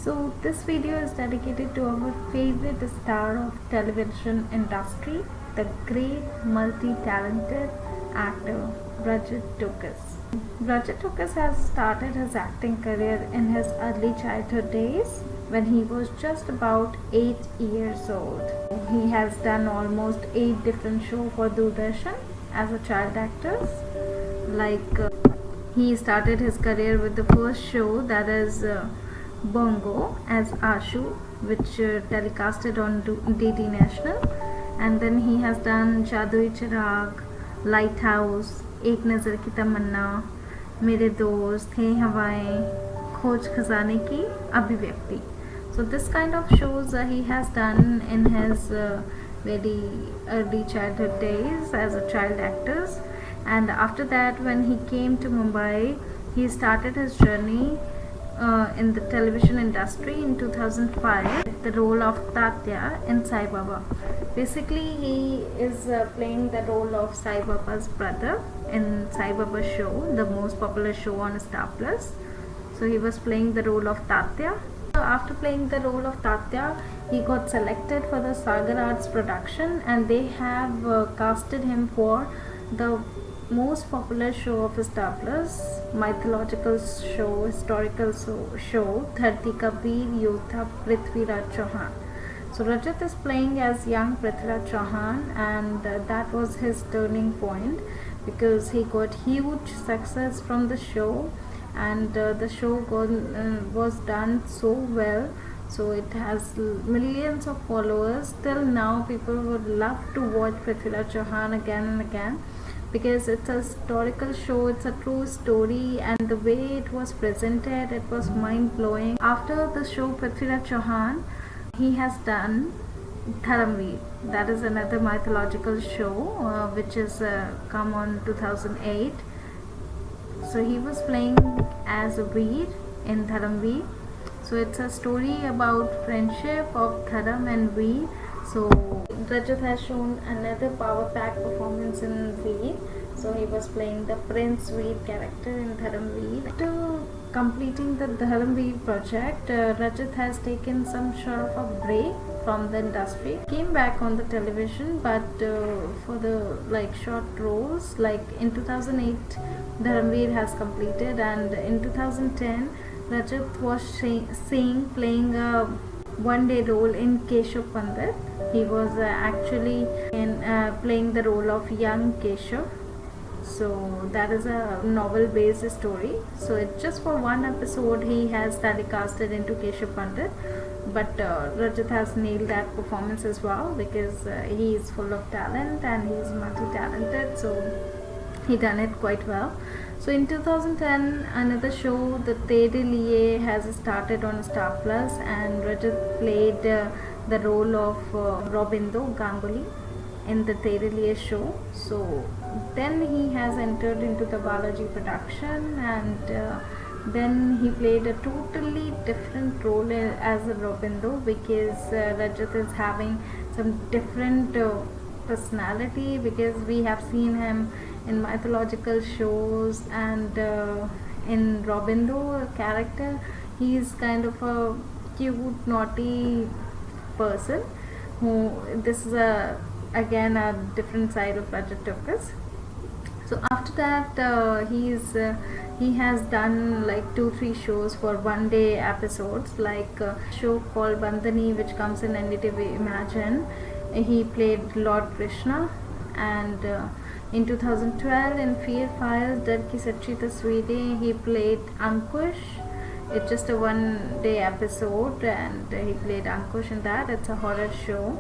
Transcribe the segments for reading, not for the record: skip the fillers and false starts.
So this video is dedicated to our favorite star of television industry, the great multi-talented actor Rajat Tokas. Rajat Tokas has started his acting career in his early childhood days when he was just about 8 years old. He has done almost 8 different shows for Doordarshan as a child actor. He started his career with the first show, that is Bongo, as Ashu, which telecasted on DD National, and then he has done Jadui Chirag, Lighthouse, Ek Nazar Ki Tamanna, Mere Dost, Hey Hawaएं, Khoj Khazane Ki Abhivyakti. So this kind of shows he has done in his very early childhood days as a child actor, and after that when he came to Mumbai, he started his journey in the television industry in 2005, the role of Tatya in Sai Baba. Basically, he is playing the role of Sai Baba's brother in Sai Baba show, the most popular show on Star Plus. So he was playing the role of Tatya. After playing the role of Tatya, he got selected for the Sagar Arts production, and they have casted him for the most popular show of Star Plus, mythological show, historical show, Dharti Ka Veer Yodha Prithviraj Chauhan. So Rajat is playing as young Prithviraj Chauhan, and that was his turning point because he got huge success from the show, and the show was done so well. So it has millions of followers. Till now, people would love to watch Prithviraj Chauhan again and again, because it's a historical show, it's a true story, and the way it was presented, it was mind-blowing. After the show Prithviraj Chauhan, he has done Dharamveer. That is another mythological show which is come on 2008. So he was playing as a Veer in Dharamveer. So it's a story about friendship of Dharam and Veer. So Rajat has shown another power-packed performance in Veer. So he was playing the Prince Veer character in Dharamveer. After completing the Dharamveer project, Rajat has taken some sort of a break from the industry. Came back on the television, but for the short roles. Like in 2008, Dharamveer has completed, and in 2010, Rajat was playing a one-day role in Keshav Pandit. He was actually playing the role of young Keshav. So that is a novel-based story. So it's just for one episode he has telecasted into Keshav Pandit, but Rajat has nailed that performance as well because he is full of talent and he is multi-talented. So he done it quite well. So in 2010, another show, The Tere Liye, has started on Star Plus, and Rajat played the role of Robindo Ganguly in the Tere Liye show. So then he has entered into the Balaji production, and then he played a totally different role as a Robindo because Rajat is having some different personality, because we have seen him in mythological shows, and in Robindo character he is kind of a cute naughty person this is again a different side of Rajat Tokas. So after that he has done like 2-3 shows for one day episodes, like a show called Bandhani which comes in NDTV Imagine. He played Lord Krishna, and in 2012 in Fear Files Dar Ki Sachi Tasveerein he played Ankush. It's just a one day episode, and he played Ankush in that. It's a horror show.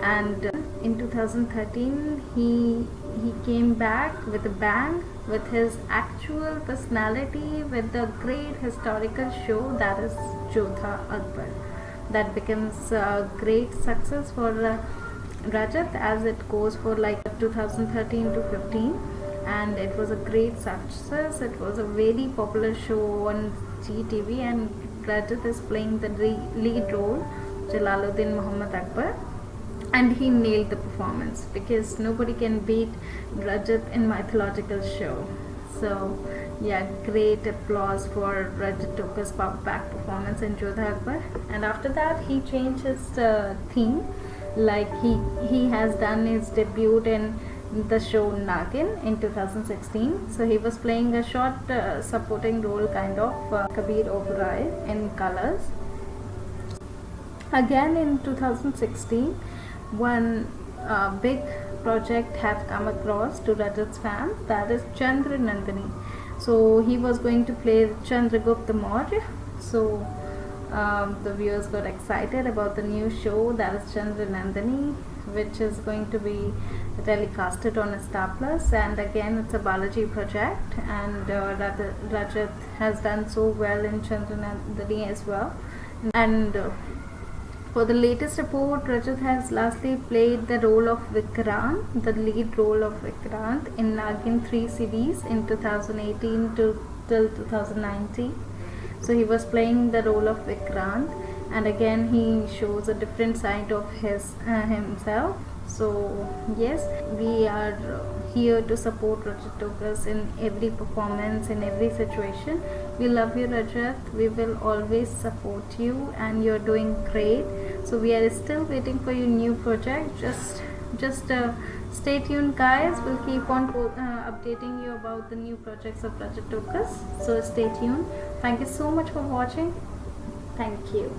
And in 2013 he came back with a bang with his actual personality with the great historical show, that is Jodha Akbar. That becomes a great success for Rajat, as it goes for like 2013 to 15, and it was a great success. It was a very popular show on GTV, and Rajat is playing the lead role, Jalaluddin Muhammad Akbar, and he nailed the performance because nobody can beat Rajat in mythological show. So yeah, great applause for Rajat Tokar's back performance in Jodha Akbar. And after that he changed his theme, like he has done his debut in the show Nagin in 2016. So he was playing a short supporting role kind of Kabir Oberoi in Colors. Again in 2016, one big project have come across to Rajat's fans, that is Chandra Nandini. So he was going to play Chandragupta Maurya. So the viewers got excited about the new show, that is Chandra Nandini, which is going to be telecasted on Star Plus. And again, it's a Balaji project, and Rajat has done so well in Chandra Nandini as well. And for the latest report, Rajat has lastly played the role of Vikrant, the lead role of Vikrant in Nagin 3 series in 2018 till 2019. So he was playing the role of Vikrant, and again he shows a different side of himself. So yes, we are here to support Rajat Tokar in every performance, in every situation. We love you, Rajat. We will always support you, and you're doing great. So we are still waiting for your new project. Just stay tuned, guys. We'll keep on updating you about the new projects of Rajat Tokar. So stay tuned. Thank you so much for watching. Thank you.